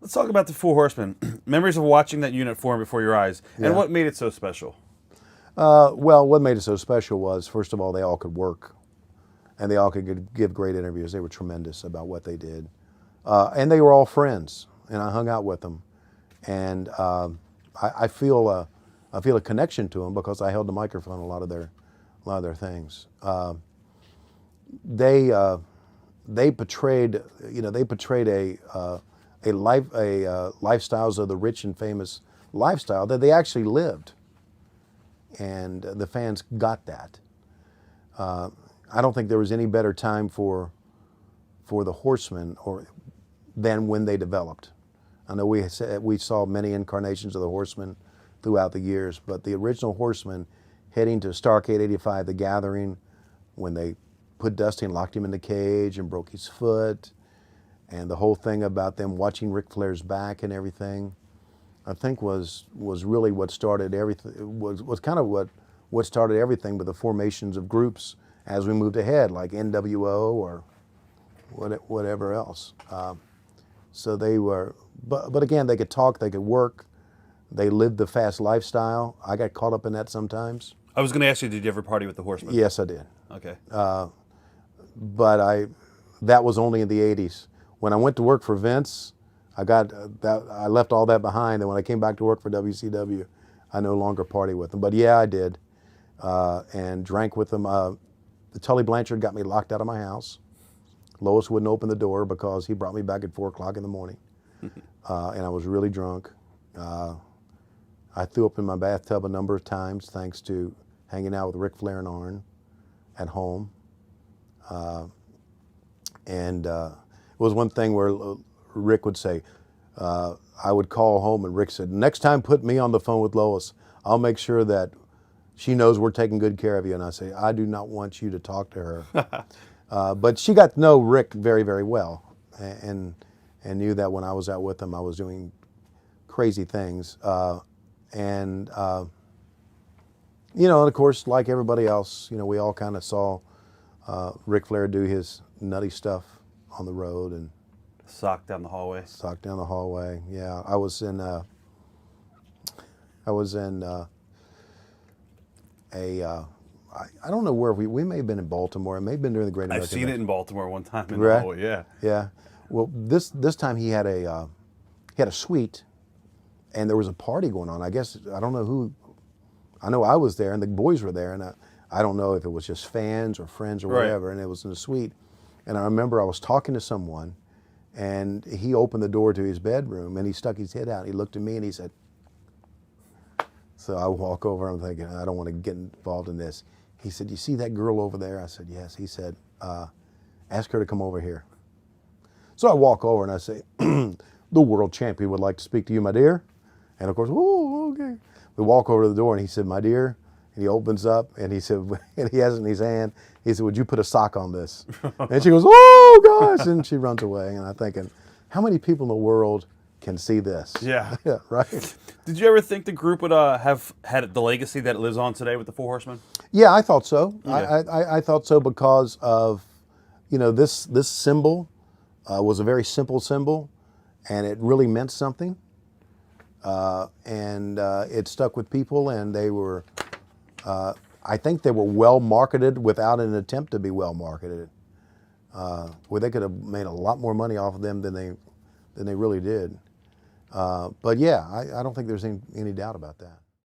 Let's talk about the Four Horsemen. Memories of watching that unit form before your eyes, Yeah. and what made it so special. Well, what made it so special was, first of all, they all could work, and they all could give great interviews. They were tremendous about what they did, and they were all friends, and I hung out with them, and I feel a connection to them because I held the microphone a lot of their things. They portrayed, lifestyles of the rich and famous lifestyle that they actually lived, and the fans got that. I don't think there was any better time for the Horsemen than when they developed. I know we saw many incarnations of the Horsemen throughout the years, but the original Horsemen heading to Starrcade '85, The Gathering, when they put Dusty and locked him in the cage and broke his foot, and the whole thing about them watching Ric Flair's back and everything, I think was really what started everything. Was kind of what started everything with the formations of groups as we moved ahead, like NWO or whatever else. So they were, but again, they could talk, they could work, they lived the fast lifestyle. I got caught up in that sometimes. I was going to ask you, did you ever party with the Horsemen? Yes, I did. Okay. But that was only in the '80s. When I went to work for Vince, I left all that behind, and when I came back to work for WCW, I no longer party with them. But yeah, I did, and drank with them. Tully Blanchard got me locked out of my house. Lois wouldn't open the door because he brought me back at 4 o'clock in the morning, and I was really drunk. I threw up in my bathtub a number of times thanks to hanging out with Ric Flair and Arn at home. And it was one thing where Rick would say, I would call home and Rick said, next time put me on the phone with Lois. I'll make sure that she knows we're taking good care of you. And I say, I do not want you to talk to her. But she got to know Rick very, very well and knew that when I was out with him, I was doing crazy things. And of course, like everybody else, we all kind of saw Ric Flair do his nutty stuff on the road and Sock down the hallway. Sock down the hallway. Yeah, I was in I don't know where we may have been in Baltimore. It may have been during the Great American. I've seen it in Baltimore one time in Right? the hallway. Yeah. Yeah. Well, this time he had a suite, and there was a party going on. I guess I don't know who. I know I was there, and the boys were there, and I don't know if it was just fans or friends or whatever. And it was in a suite, and I remember I was talking to someone, and he opened the door to his bedroom, and he stuck his head out. He looked at me, and he said. So I walk over, I'm thinking, I don't want to get involved in this. He said, you see that girl over there? I said, yes. He said, ask her to come over here. So I walk over and I say, the world champion would like to speak to you, my dear. And of course, oh, okay. We walk over to the door and he said, my dear. And he opens up and he said, and he has it in his hand. He said, would you put a sock on this? And she goes, oh gosh. And she runs away. And I'm thinking, how many people in the world can see this? Yeah. Yeah, right. Did you ever think the group would have had the legacy that it lives on today with the Four Horsemen? Yeah, I thought so. Yeah. I thought so because of, this symbol was a very simple symbol, and it really meant something. And it stuck with people, and they were, I think they were well marketed without an attempt to be well marketed. Where they could have made a lot more money off of them than they really did. But yeah, I don't think there's any doubt about that.